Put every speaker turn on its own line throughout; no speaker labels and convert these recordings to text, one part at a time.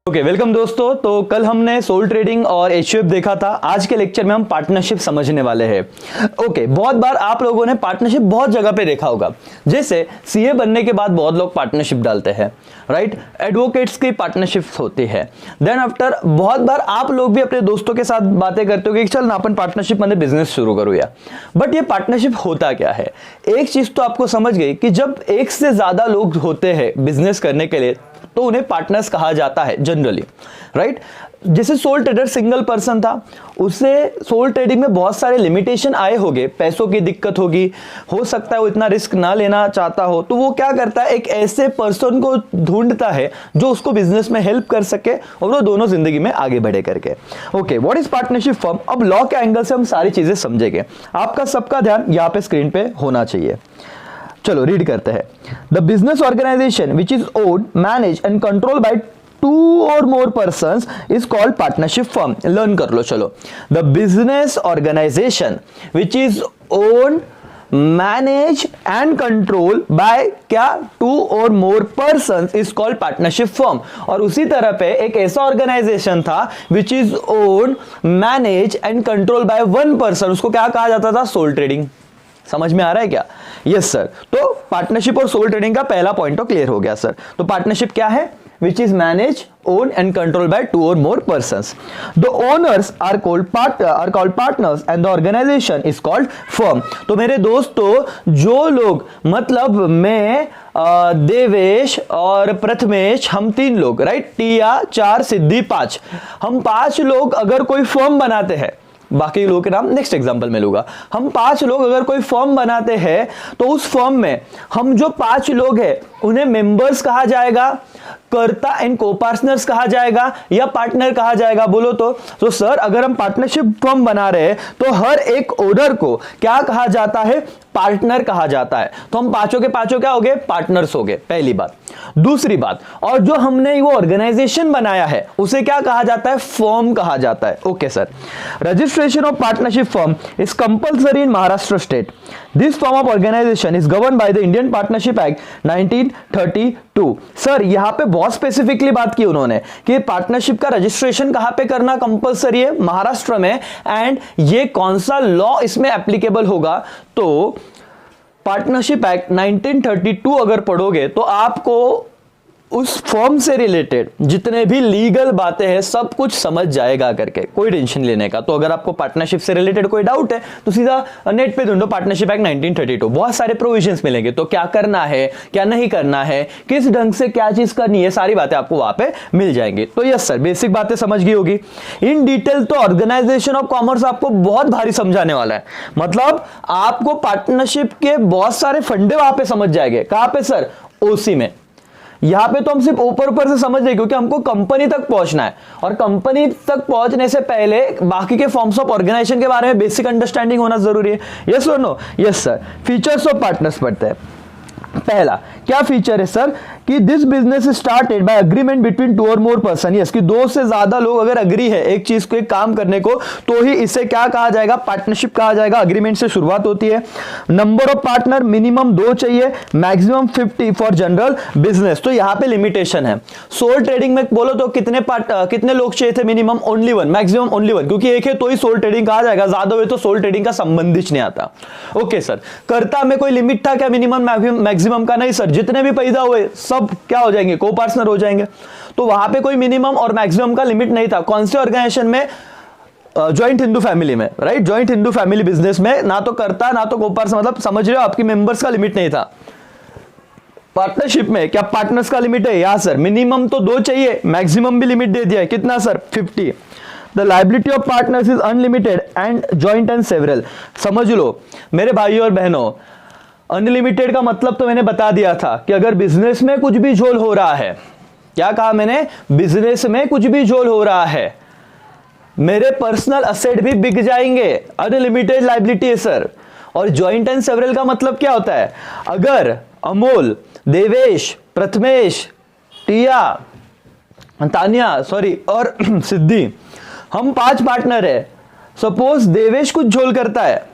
Okay welcome दोस्तों। तो कल हमने सोल ट्रेडिंग और एचयूएफ देखा था। आज के लेक्चर में हम पार्टनरशिप समझने वाले हैं। ओके, बहुत बार आप लोगों ने पार्टनरशिप बहुत जगह पे देखा होगा। जैसे सीए बनने के बाद बहुत लोग पार्टनरशिप डालते हैं, राइट। एडवोकेट्स की पार्टनरशिप होती है। देन आफ्टर बहुत बार आप लोग भी अपने दोस्तों के साथ बातें करते हो कि चल ना अपन पार्टनरशिप में बिजनेस शुरू करूया। बट ये पार्टनरशिप होता क्या है? एक चीज तो आपको समझ गई कि जब एक से ज्यादा लोग होते हैं बिजनेस करने के लिए तो उन्हें पार्टनर्स कहा जाता है जनरली, राइट। जैसे सोल ट्रेडर सिंगल पर्सन था, उससे सोल ट्रेडिंग में बहुत सारे लिमिटेशन आए होंगे, पैसों की दिक्कत होगी, हो सकता है वो इतना रिस्क ना लेना चाहता हो, तो वो क्या करता है, एक ऐसे पर्सन को ढूंढता है जो उसको बिजनेस में हेल्प कर सके और वो दोनों जिंदगी में आगे बढ़े करके। Okay, what is partnership firm? अब लॉ के एंगल से हम सारी चीजें समझेंगे। आपका सबका ध्यान यहाँ पे स्क्रीन पे होना चाहिए। चलो रीड करते हैं। The business organisation which is owned, manage and control by two और more persons is called partnership firm. Learn कर लो। चलो, the business organisation which is owned, manage and control by क्या, टू और more persons is called partnership firm. और उसी तरह पे एक ऐसा ऑर्गेनाइजेशन था which is owned, manage and control by one person, उसको क्या कहा जाता था? Sole trading. समझ में आ रहा है क्या? Yes sir. तो पार्टनरशिप और सोल ट्रेडिंग का पहला पॉइंट तो क्लियर हो गया सर। तो पार्टनरशिप क्या है? Which is manage, own and control by two और more persons. The owners are called partners and the organisation is called firm. तो मेरे दोस्तों, जो लोग, मतलब मैं, देवेश और प्रथमेश, हम तीन लोग, राइट, टिया 4, सिद्धि 5, हम 5 लोग अगर कोई फर्म बनाते हैं, बाकी लोगों के नाम नेक्स्ट एग्जांपल में लूंगा। हम 5 लोग अगर कोई फर्म बनाते हैं तो उस फर्म में हम जो 5 लोग हैं उन्हें मेंबर्स कहा जाएगा, कर्ता एंड को-पार्टनर्स कहा जाएगा, या पार्टनर कहा जाएगा? बोलो तो सर, अगर हम पार्टनरशिप फर्म बना रहे हैं तो हर एक ओनर को क्या कहा जाता है? पार्टनर कहा जाता है। तो हम पांचों के पांचों क्या हो गए? पार्टनर्स हो गए, पहली बात। दूसरी बात, और जो हमने वो ऑर्गेनाइजेशन बनाया है उसे क्या कहा जाता है? फर्म कहा जाता है। Okay sir. Registration of partnership firm is compulsory in Maharashtra state. This form of organisation is govern by the Indian partnership act 1932। Sir, यहां पे बहुत स्पेसिफिकली बात की उन्होंने कि पार्टनरशिप का रजिस्ट्रेशन कहां पे करना कंपल्सरी है? महाराष्ट्र में। एंड ये कौन सा लॉ इसमें एप्लीकेबल होगा? तो पार्टनरशिप एक्ट 1932 अगर पढ़ोगे तो आपको उस फॉर्म से रिलेटेड जितने भी लीगल बातें हैं सब कुछ समझ जाएगा करके, कोई टेंशन लेने का। तो अगर आपको पार्टनरशिप से रिलेटेड कोई डाउट है तो सीधा नेट पे ढूंढो पार्टनरशिप एक्ट 1932, बहुत सारे प्रोविजंस मिलेंगे। तो क्या करना है, क्या नहीं करना है, किस ढंग से क्या चीज करनी है, सारी बातें आपको वहां पे मिल जाएंगी। तो यस सर, बेसिक बातें समझ गई होगी। इन डिटेल तो ऑर्गेनाइजेशन ऑफ कॉमर्स आपको बहुत भारी समझाने वाला है। मतलब आपको पार्टनरशिप के बहुत सारे फंडे वहां पे समझ जाएंगे। कहां पे सर? ओसी में। यहां पे तो हम सिर्फ ऊपर ऊपर से समझ रहे क्योंकि हमको कंपनी तक पहुंचना है, और कंपनी तक पहुंचने से पहले बाकी के फॉर्म्स ऑफ ऑर्गेनाइजेशन के बारे में बेसिक अंडरस्टैंडिंग होना जरूरी है। यस और no? Yes sir. Features of partners पढ़ते हैं। पहला क्या फीचर है सर? कि this business started by agreement between two और मोर पर्सन। यस, कि 2 से ज्यादा लोग अगर अग्री है एक चीज को, एक काम करने को, तो ही इसे क्या कहा जाएगा? पार्टनरशिप कहा जाएगा। अग्रीमेंट से शुरुआत होती है। नंबर ऑफ पार्टनर मिनिमम 2 चाहिए, मैक्सिमम 50 फॉर जनरल बिजनेस। तो यहां पे लिमिटेशन है। सोल ट्रेडिंग में बोलो तो कितने लोग चाहिए थे? मिनिमम ओनली 1, मैक्सिमम ओनली 1, क्योंकि एक है तो ही सोल ट्रेडिंग कहा जाएगा, ज्यादा हुए तो सोल ट्रेडिंग का संबंधित नहीं आता। Okay sir. कर्ता में कोई लिमिट था क्या मिनिमम मैक्सिमम का? नहीं सर, जितने भी पैदा हुए सब क्या हो जाएंगे? को पार्टनर हो जाएंगे। तो वहां पे कोई मिनिमम और मैक्सिमम का लिमिट नहीं था। कौन से ऑर्गेनाइजेशन में? जॉइंट हिंदू फैमिली में, right. Joint Hindu family business में ना तो कर्ता ना तो को पार्टनर, मतलब समझ रहे हो, आपकी मेंबर्स का लिमिट नहीं था। पार्टनरशिप में क्या पार्टनर्स का लिमिट है? यहां सर मिनिमम तो 2 चाहिए, मैक्सिमम भी लिमिट दे दिया है। कितना sir? 50। The liability of partners is unlimited and joint and several। समझ लो मेरे भाइयों और बहनों, अनलिमिटेड का मतलब तो मैंने बता दिया था कि अगर बिजनेस में कुछ भी झोल हो रहा है, क्या कहा मैंने? बिजनेस में कुछ भी झोल हो रहा है, मेरे पर्सनल असेट भी बिक जाएंगे। अनलिमिटेड लाइबिलिटी है सर। और जॉइंट एंड सेवरल का मतलब क्या होता है? अगर अमोल, देवेश, प्रथमेश, टिया, तानिया और सिद्धि, हम 5 पार्टनर है। सपोज देवेश कुछ झोल करता है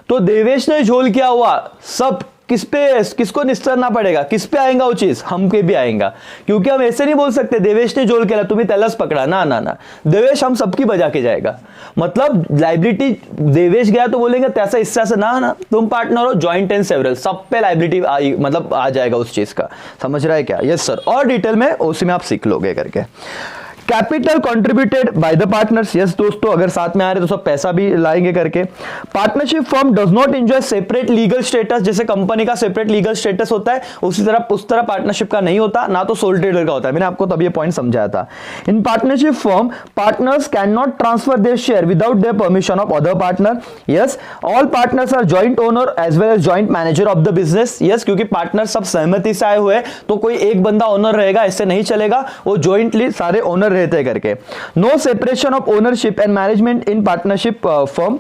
तो देवेश ने झोल किया हुआ सब किसको निस्तरना पड़ेगा, किस पे आएगा वो चीज, हम पे भी आएगा। क्योंकि हम ऐसे नहीं बोल सकते देवेश ने जोल केला तुम्हें त्यालाच पकड़ा, ना ना ना, देवेश हम सबकी बजा के जाएगा। मतलब लाइबिलिटी देवेश गया तो बोलेंगे त्याचा हिस्सा से, ना ना, तुम पार्टनर हो, जॉइंट एंड सेवरल, सब पे लाइबिलिटी मतलब आ जाएगा उस चीज का। समझ रहा है क्या? Yes sir. और डिटेल में उसी में आप सीख लोगे करके। Capital contributed by the partners, yes दोस्तों, अगर साथ में आ रहे तो सब पैसा भी लाएंगे करके। Partnership firm does not enjoy separate legal status, जैसे कंपनी का सेपरेट लीगल स्टेटस होता है उसी तरह उस तरह पार्टनरशिप का नहीं होता, ना तो सोल ट्रेडर का होता है। मैंने आपको तब ये पॉइंट समझाया था। In partnership firm partners can not transfer their share without their permission of other partner. Yes, all partners are joint owner as well as joint manager of the business. Yes, क्योंकि partner सब सहमति से आए हुए हैं, तो कोई एक बंदा ओनर रहेगा ऐसे नहीं चलेगा, वो जॉइंटली सारे ओनर रहते करके। No separation of ownership and management in partnership firm.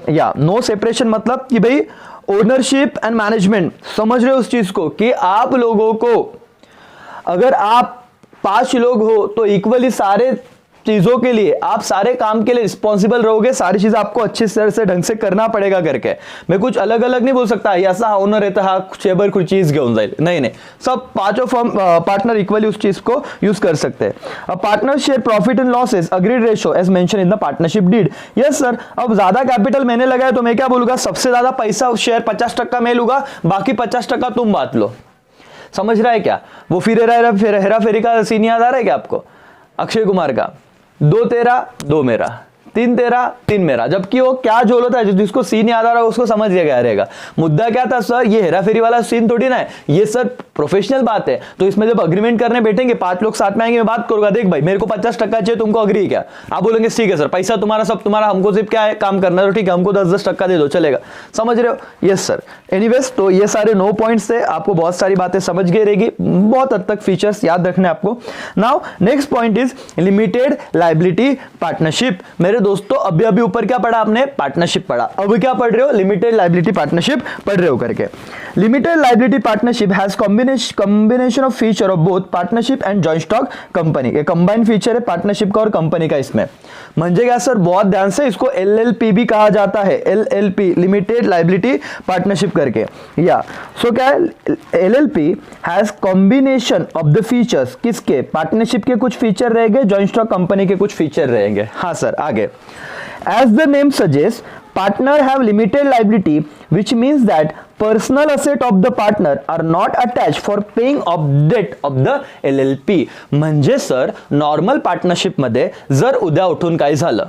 या नो सेपरेशन मतलब कि भाई ओनरशिप एंड मैनेजमेंट, समझ रहे हो उस चीज को, कि आप लोगों को अगर आप 5 लोग हो तो इक्वली सारे चीजों के लिए, आप सारे काम के लिए रिस्पॉन्सिबल रहोगे, सारी चीज आपको अच्छे तरह से ढंग से करना पड़ेगा करके। मैं कुछ अलग अलग नहीं बोल सकता ऐसा ओनर रहता हा चेबर कुछ चीज घेऊन जाईल, नहीं नहीं, सब 5 फर्म पार्टनर इक्वली उस चीज को यूज कर सकते हैं। Partner share profit and losses agreed ratio as mention in the partnership deed. Yes sir, अब ज्यादा कैपिटल मैंने लगाया तो मैं क्या बोलूंगा, सबसे ज्यादा पैसा शेयर 50% मैं लूंगा, बाकी 50% तुम बांट लो। समझ रहा है क्या? वो फिर हेरा फेरी का सीन याद आ रहा है क्या आपको, अक्षय कुमार का, 2 तेरा 2 मेरा, 3 तेरा 3 मेरा, जबकि वो क्या जोल होता है, जिसको सीन याद आ रहा है उसको समझ गया रहेगा। मुद्दा क्या था सर, ये हेरा फेरी वाला सीन थोड़ी ना है, ये सर प्रोफेशनल बात है। तो इसमें जब अग्रीमेंट करने बैठेंगे 5 लोग साथ में आएंगे, मैं बात करूंगा, देख भाई मेरे को 50% चाहिए, तुमको अग्री है क्या? आप बोलेंगे ठीक है सर, पैसा तुम्हारा सब तुम्हारा, हमको सिर्फ क्या है काम करना है, तो ठीक है हमको 10-10% दे दो, चलेगा। समझ रहे हो? Yes sir. एनीवेज, तो ये सारे 9 पॉइंट्स थे, आपको बहुत सारी बातें समझ गई रहेगी, बहुत हद तक फीचर्स याद रखने आपको। Now next point is limited liability partnership. मेरे दोस्तों अभी अभी ऊपर क्या पढ़ा आपने, पार्टनरशिप पढ़ा, अब क्या पढ़ रहे हो, लिमिटेड लायबिलिटी पार्टनरशिप पढ़ रहे हो करके। Limited liability partnership has combination of feature of both partnership and joint stock company. ये कंबाइन फीचर है पार्टनरशिप का और कंपनी का इसमें। म्हणजे क्या सर, बहुत ध्यान से, इसको LLP भी कहा जाता है, LLP लिमिटेड लायबिलिटी पार्टनरशिप करके। या सो क्या है, LLP has combination of the features, किसके, पार्टनरशिप के कुछ फीचर रहेंगे, जॉइंट स्टॉक कंपनी के कुछ फीचर रहेंगे। हाँ सर, आगे। As the name suggests, partner have limited liability, which means that personal asset of the partner are not attached for paying off debt of the LLP. म्हणजे sir normal partnership मध्ये जर उद्या उठून काय झालं,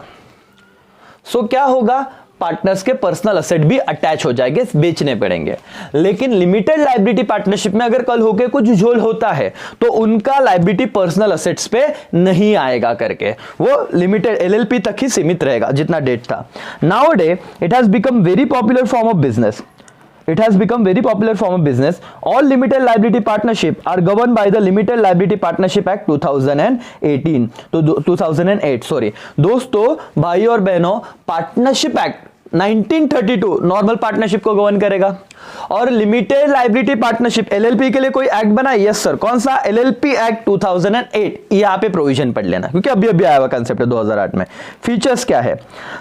सो क्या होगा, पार्टनर्स के पर्सनल असेट भी अटैच हो जाएंगे, बेचने पड़ेंगे। लेकिन लिमिटेड लायबिलिटी पार्टनरशिप में अगर कल होके कुछ झोल होता है तो उनका लायबिलिटी पर्सनल असेट्स पे नहीं आएगा करके, वो लिमिटेड LLP तक ही सीमित रहेगा जितना डेट था। Nowadays it has become very popular form of business. It has become very popular form of business. All limited liability partnership are governed by the Limited Liability Partnership Act 2018. तो 2008 sorry दोस्तों, भाई और बहनों, पार्टनरशिप एक्ट 1932 नॉर्मल पार्टनरशिप को govern करेगा। और limited liability partnership LLP के लिए कोई एक्ट बना? Yes sir. कौन सा? LLP act 2008। यहाँ पे प्रोविजन पढ़ लेना क्योंकि अभी अभी आया हुआ कंसेप्ट है 2008 में। फीचर्स क्या है?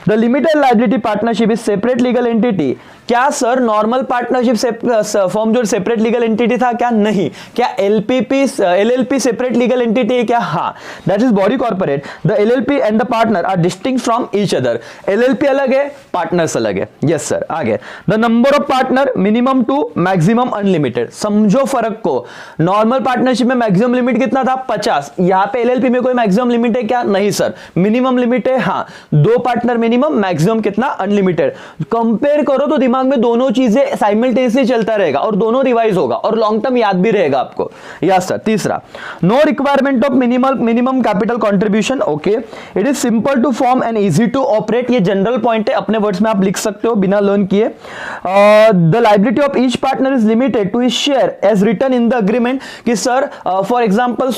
The limited liability partnership is separate legal entity. क्या सर नॉर्मल पार्टनरशिप फॉर्म जो सेपरेट लीगल एंटिटी था क्या? नहीं। क्या LLP सेपरेट लीगल एंटिटी है क्या? हाँ। That is body corporate. The LLP and the partner are distinct from each other. LLP अलग है, पार्टनर्स अलग है। Yes sir. आगे, the number of partner minimum two maximum unlimited. समझो फर्क को। नॉर्मल पार्टनरशिप में मैक्सिमम लिमिट कितना था? 50। यहाँ पे LLP में कोई मैक्सिमम लिमिट है क्या? नहीं सर। मिनिमम लिमिट है, हाँ, 2 पार्टनर मिनिमम, मैक्सिमम कितना? अनलिमिटेड। कंपेयर करो तो दिमाग में दोनों चीजें साइमल्टेनियसली चलता रहेगा और दोनों रिवाइज होगा और लॉन्ग टर्म याद भी रहेगा आपको। Yes sir. तीसरा, no requirement of minimum capital contribution. Okay, it is simple to form and easy to operate. ये जनरल पॉइंट है, अपने वर्ड्स में आप लिख सकते हो बिना लर्न किए। The liability of each partner is limited to his share as written in the agreement. कि सर फॉर एग्जांपल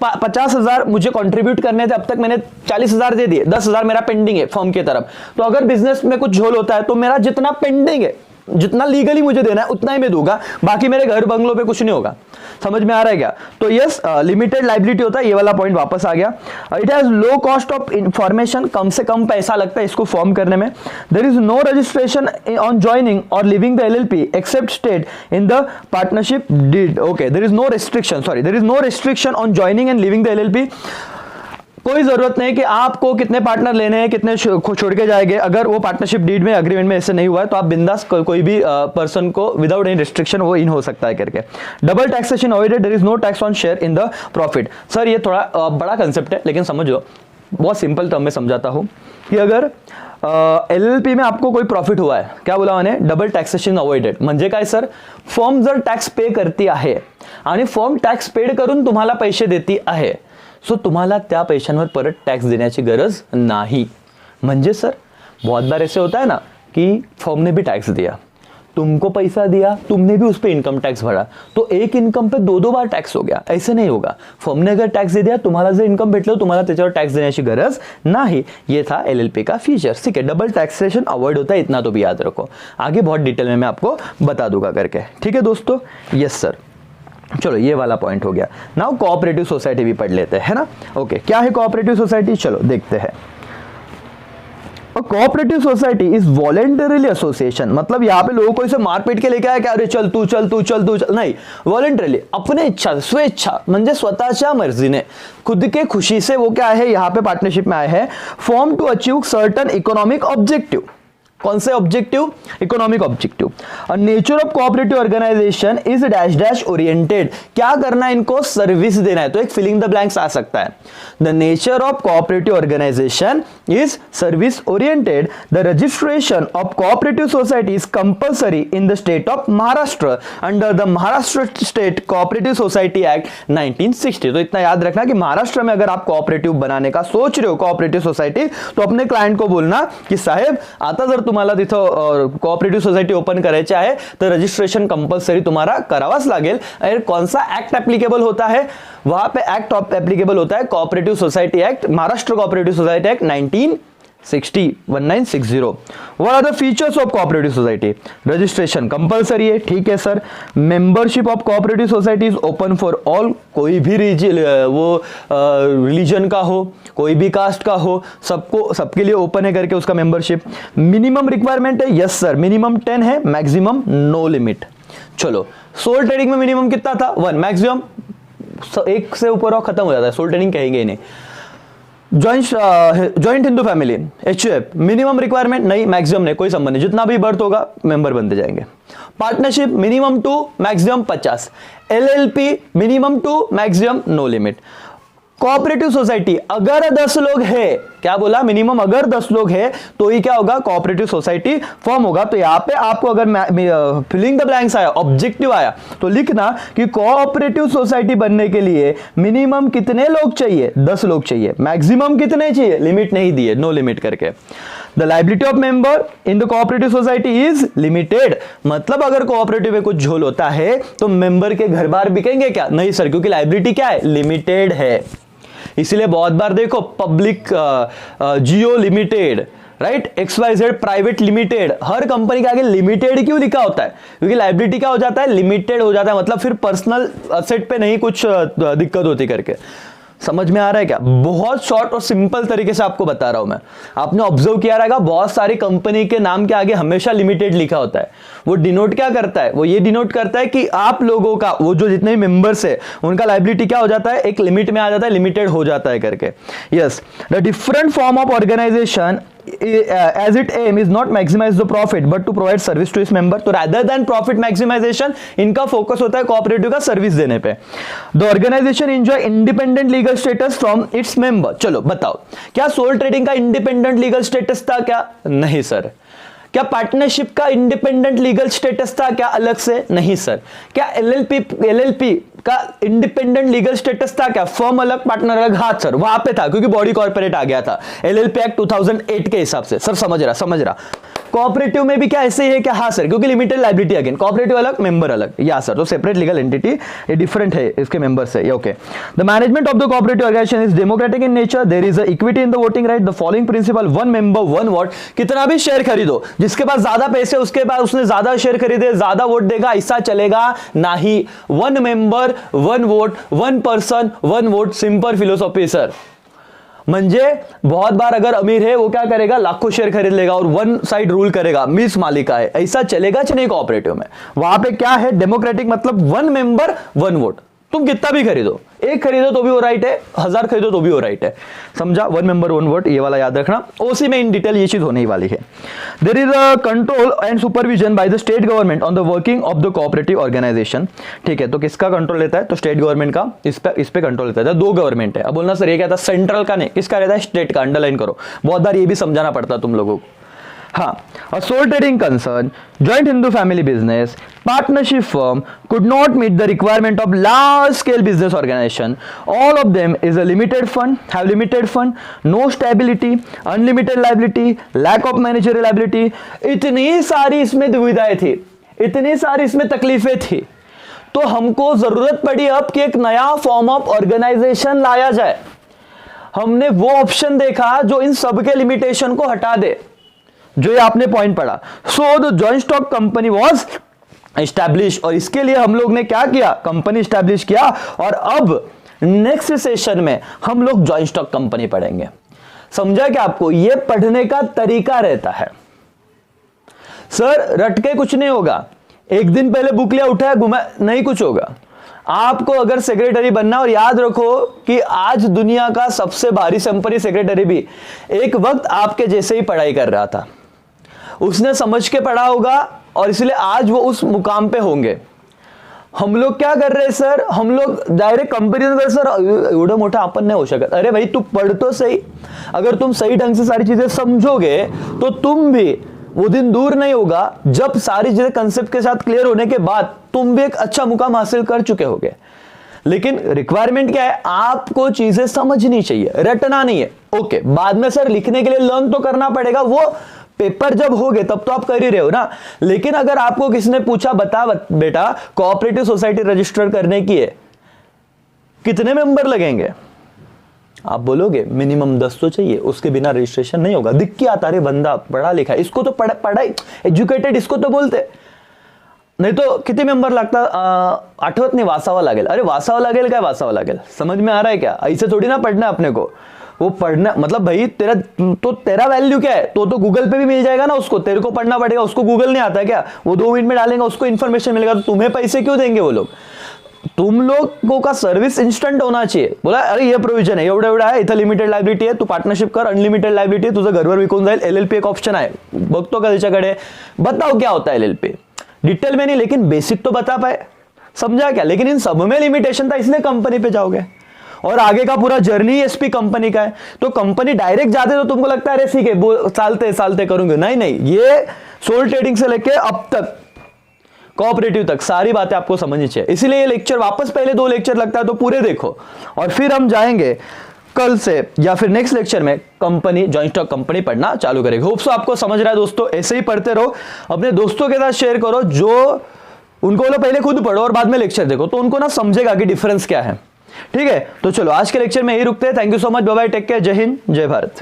50,000 मुझे कंट्रीब्यूट करने थे, अब तक मैंने 40,000 दे दिए, 10,000 मेरा पेंडिंग है फर्म की तरफ। तो अगर बिजनेस में कुछ झोल होता है तो मेरा जितना पेंडिंग है जितना लीगली मुझे देना है उतना ही मैं दूंगा, बाकी मेरे घर बंगलों पे कुछ नहीं होगा। समझ में आ रहा है क्या? तो यस, लिमिटेड लाइबिलिटी होता है, ये वाला पॉइंट वापस आ गया। It has low cost of information, कम से कम पैसा लगता है इसको फॉर्म करने में। There is no registration on joining और leaving the LLP except state in the partnership deed. Okay, there is no restriction, sorry, there is no restriction on joining and leaving the LLP. कोई जरूरत नहीं कि आपको कितने partner लेने हैं, कितने छोड़ के जाएंगे। अगर वो पार्टनरशिप डीड में, एग्रीमेंट में ऐसे नहीं हुआ है तो आप बिंदास कोई भी पर्सन को विदाउट एनी रिस्ट्रिक्शन वो इन हो सकता है करके। Double taxation avoided, there is no tax on share in the profit. Sir ये थोड़ा बड़ा कंसेप्ट है, लेकिन समझो, बहुत सिंपल टर्म में समझाता हूं कि अगर एलएलपी में आपको कोई प्रॉफिट हुआ है, क्या बोला मैंने, डबल टॅक्सेशन अवॉइडेड। म्हणजे काय सर, फर्म जर टॅक्स पे करती आहे आणि फर्म टॅक्स पेड करून तुम्हाला पैसे देती आहे, सो तुम्हाला त्या पैशांवर परत टैक्स देण्याची गरज नाही। म्हणजे सर बहुत बार ऐसे होता है ना कि फर्म ने भी टैक्स दिया, तुमको पैसा दिया, तुमने भी उस पर इनकम टैक्स भरा, तो एक इनकम पे दो बार टैक्स हो गया। ऐसे नहीं होगा, फर्म ने अगर टैक्स दे दिया, तुम्हाला जो इनकम भेटलं तुम्हाला त्याच्यावर टैक्स देण्याची गरज नाही। ये था एलएलपी का फीचर, ठीक है। डबल टैक्सेशन अवॉइड होता है, इतना तो भी याद रखो, आगे बहुत डिटेल में मैं आपको बता दूंगा करके, ठीक है दोस्तों। यस सर, चलो ये वाला पॉइंट हो गया। नाउ कोऑपरेटिव सोसाइटी भी पढ़ लेते हैं ना। ओके, क्या है कोऑपरेटिव सोसाइटी, चलो देखते हैं। Cooperative society is voluntarily association, मतलब यहाँ पे लोगों को इसे मारपीट के लेके आया क्या, अरे चल तू चल तू चल तू चल, नहीं, वॉलेंटरीली, अपने इच्छा, स्वेच्छा, म्हणजे स्वतःच्या मर्जीने, खुद के खुशी से वो क्या है यहाँ पे पार्टनरशिप में आए हैं। Form to achieve certain economic objective, कौन से objective, economic objective. Nature of cooperative organisation is dash dash oriented, क्या करना है इनको, सर्विस देना है, तो एक फिलिंग द ब्लैंक्स आ सकता है। The nature of cooperative organisation is service oriented. The registration of cooperative society is compulsory in the state of Maharashtra under the Maharashtra state cooperative society act 1960। तो इतना याद रखना कि महाराष्ट्र में अगर आप कोऑपरेटिव बनाने का सोच रहे हो, कोऑपरेटिव सोसाइटी, तो अपने क्लाइंट को बोलना कि साहेब आता जर तुम्हाला तिथं कोऑपरेटिव सोसाइटी ओपन करायची आहे तर रजिस्ट्रेशन कंपल्सरी तुम्हारा करावाच लागेल। और कौन सा एक्ट एप्लीकेबल होता है, वहां पे एक्ट एप्लीकेबल होता है cooperative society act, Maharashtra cooperative society act 1960। What are the features of cooperative society? Registration compulsory है, ठीक है sir. Membership of cooperative society is open for all, कोई भी रिलीजन का हो, कोई भी कास्ट का हो, सबको, सबके लिए ओपन है करके उसका मेंबरशिप। मिनिमम रिक्वायरमेंट है, यस सर, मिनिमम 10 है, मैक्सिमम नो लिमिट। चलो, सोल ट्रेडिंग में मिनिमम कितना था, 1, मैक्सिमम 1 से ऊपर और खत्म हो जाता है, सोल ट्रेडिंग कहेंगे ही नहीं। Joint Hindu family, HUF, minimum requirement नहीं, मैक्सिमम नहीं, कोई संबंध नहीं, जितना भी बर्थ होगा मेंबर बनते जाएंगे। Partnership minimum 2, maximum 50। LLP minimum 2, maximum no limit. Cooperative society अगर 10 लोग है, क्या बोला, मिनिमम अगर 10 लोग है तो ही क्या होगा, कोऑपरेटिव सोसाइटी फॉर्म होगा। तो यहाँ पे आपको अगर फिलिंग द ब्लैंक्स आया, ऑब्जेक्टिव आया, तो लिखना कि कोऑपरेटिव सोसाइटी बनने के लिए मिनिमम कितने लोग चाहिए, 10 लोग चाहिए। मैक्सिमम कितने चाहिए, लिमिट नहीं दिए, नो लिमिट करके। The liability of member in the cooperative society is limited, मतलब अगर कोऑपरेटिव में कुछ झोल होता है तो मेंबर के घर बार बिकेंगे क्या, नहीं सर, क्योंकि लाइबिलिटी क्या है, लिमिटेड है। इसीलिए बहुत बार देखो public Jio limited, right, XYZ private limited, हर कंपनी के आगे लिमिटेड क्यों लिखा होता है, क्योंकि लाइबिलिटी क्या हो जाता है, लिमिटेड हो जाता है, मतलब फिर पर्सनल असेट पे नहीं कुछ दिक्कत होती करके। समझ में आ रहा है क्या, बहुत शॉर्ट और सिंपल तरीके से आपको बता रहा हूं मैं। आपने ऑब्जर्व किया रहेगा बहुत सारी कंपनी के नाम के आगे हमेशा लिमिटेड लिखा होता है। वो डिनोट क्या करता है, वो ये डिनोट करता है कि आप लोगों का, वो जो जितने भी मेंबर्स है उनका लाइबिलिटी क्या हो जाता है, एक लिमिट में आ जाता है, लिमिटेड हो जाता है करके। Yes, the different form of organisation as its aim is not maximize the profit but to provide service to its member। तो rather than profit maximization इनका फोकस होता है कोऑपरेटिव का सर्विस देने पे। The organization enjoy independent legal status from its member। चलो बताओ, क्या सोल ट्रेडिंग का इंडिपेंडेंट लीगल स्टेटस था क्या, नहीं सर। क्या पार्टनरशिप का इंडिपेंडेंट लीगल स्टेटस था क्या अलग से, नहीं सर। क्या एलएलपी का इंडिपेंडेंट लीगल स्टेटस था क्या? फर्म अलग, पार्टनर अलग। हाँ सर, वहां पे था क्योंकि बॉडी कॉर्पोरेट आ गया था एलएलपी एक्ट 2008 के हिसाब से। सर समझ रहा। कोऑपरेटिव में भी क्या ऐसे ही है क्या? हाँ सर, क्योंकि लिमिटेड लायबिलिटी अगेन, कोऑपरेटिव अलग, मेंबर अलग। या सर, तो सेपरेट लीगल एंटिटी, ये डिफरेंट है इसके मेंबर से। ये okay. The management of the cooperative organisation is democratic in nature, there is equity in the voting right, the following principle, one member one vote. कितना भी share खरीदो, जिसके पास ज्यादा पैसे उसके पास उसने ज्यादा शेयर खरीदे ज्यादा वोट देगा, ऐसा चलेगा नहीं। One member one vote, one person one vote, simple philosophy sir. म्हणजे बहुत बार अगर अमीर है वो क्या करेगा, लाखों शेयर खरीद लेगा और वन साइड रूल करेगा, मिस मालिका है, ऐसा चलेगा कि नहीं कोऑपरेटिव में? वहां पे क्या है, डेमोक्रेटिक मतलब वन मेंबर वन वोट। तुम कितना भी खरीदो, एक खरीदो तो भी वो राइट है, 1000 खरीदो तो भी वो राइट है। समझा? वन मेंबर वन वोट, ये वाला याद रखना। ओसी में इन डिटेल ये चीज होने ही वाली है। There is a control and supervision by the state government on the working of the cooperative organisation. ठीक है, तो किसका कंट्रोल लेता है? तो स्टेट गवर्नमेंट का इस पे कंट्रोल लेता है। दो गवर्नमेंट है। अब बोलना सर ये क्या था, सेंट्रल का नहीं, किसका रहता है? स्टेट का। अंडरलाइन करो, बहुत बार ये भी समझाना पड़ता तुम लोगों को। हाँ, a sole trading concern, joint Hindu family business, partnership firm could not meet the requirement of large scale business organization. All of them is a limited fund, have limited fund, no stability, unlimited liability, lack of managerial liability. इतनी सारी इसमें दुविधाएं थी, इतनी सारी इसमें तकलीफें थी, तो हमको जरूरत पड़ी अब कि एक नया फॉर्म ऑफ ऑर्गेनाइजेशन लाया जाए। हमने वो ऑप्शन देखा जो इन सब के लिमिटेशन को हटा दे, जो ये आपने पॉइंट पढ़ा। So the joint stock company was establish, और इसके लिए हम लोग ने क्या किया, कंपनी एस्टैब्लिश किया। और अब नेक्स्ट सेशन में हम लोग जॉइंट स्टॉक कंपनी पढ़ेंगे। समझा क्या आपको? ये पढ़ने का तरीका रहता है सर, रट के कुछ नहीं होगा। एक दिन पहले बुक लिया उठाया घुमा, नहीं कुछ होगा। आपको अगर सेक्रेटरी बनना, और याद रखो कि आज दुनिया का सबसे भारी संपत्ति सेक्रेटरी भी एक वक्त आपके जैसे ही पढ़ाई कर रहा था, उसने समझ के पढ़ा होगा और इसलिए आज वो उस मुकाम पे होंगे। हम लोग क्या कर रहे हैं सर, हम लोग डायरेक्ट कंपेरिजन कर, सर एवढं मोठा आपण नहीं हो शकत। अरे भाई तू पढ़ तो सही, अगर तुम सही ढंग से सारी चीजें समझोगे तो तुम भी, वो दिन दूर नहीं होगा जब सारी चीजें कंसेप्ट के साथ क्लियर होने के बाद तुम भी एक अच्छा मुकाम हासिल कर चुके होगे। लेकिन रिक्वायरमेंट क्या है, आपको चीजें समझनी चाहिए, रटना नहीं है। ओके, बाद में सर लिखने के लिए लर्न तो करना पड़ेगा, वो पेपर जब हो गए तब तो आप कर ही रहे हो ना। लेकिन अगर आपको किसने पूछा, बता बेटा कोऑपरेटिव सोसाइटी रजिस्टर करने की है, कितने मेंबर लगेंगे? आप बोलोगे मिनिमम 10 तो चाहिए, उसके बिना रजिस्ट्रेशन नहीं होगा। दिख के आता रे बंदा पढ़ा लिखा, इसको तो पढ़ाई एज्युकेटेड इसको तो बोलते, नहीं तो किती मेंबर लागता, आठवत नहीं, वासावा लागेल। अरे वासावा लागेल काय, वासावा लागेल, समझ में आ रहा है क्या? ऐसे थोड़ी ना पढ़ना है अपने को, वो पढ़ना मतलब भाई तेरा वैल्यू क्या है, तो गूगल पे भी मिल जाएगा ना उसको, तेरे को पढ़ना पड़ेगा, उसको गूगल नहीं आता क्या? वो 2 मिनट में डालेंगे, उसको इन्फॉर्मेशन मिलेगा, तो तुम्हें पैसे क्यों देंगे वो लोग? तुम लोगों का सर्विस इंस्टंट होना चाहिए। बोला अरे ये प्रोविजन आहे, एवढा आहे, इथं लिमिटेड लायबिलिटी आहे, तू पार्टनरशिप कर, अनलिमिटेड लायबिलिटी आहे, तुझं घरवर विकून जाईल, एलएलपी एक ऑप्शन आहे, बघतो का त्याच्याकडे? बताओ क्या होता है एलएलपी, डिटेल में नहीं, लेकिन बेसिक तो बता पाए। समझा क्या? लेकिन इन सब में लिमिटेशन था, इसलिए कंपनी पे जाओगे, और आगे का पूरा जर्नी एसपी कंपनी का है। तो कंपनी डायरेक्ट जाते तो तुमको लगता है अरे ठीक है सालते सालते करूंगे, नहीं, ये सोल ट्रेडिंग से लेके अब तक कोऑपरेटिव तक सारी बातें आपको समझनी चाहिए। इसीलिए ये लेक्चर वापस पहले 2 लेक्चर लगता है, तो पूरे देखो, और फिर हम जाएंगे कल से या फिर नेक्स्ट लेक्चर में कंपनी, जॉइंट स्टॉक कंपनी पढ़ना चालू करेंगे। होप सो आपको समझ रहा है दोस्तों। ऐसे ही पढ़ते रहो, अपने दोस्तों के साथ शेयर करो, जो उनको बोलो पहले खुद पढ़ो और बाद में लेक्चर देखो, तो उनको ना समझेगा कि डिफरेंस क्या है। ठीक है, तो चलो आज के लेक्चर में यही रुकते हैं। Thank you so much, bye bye, take care, जय हिंद, जय भारत।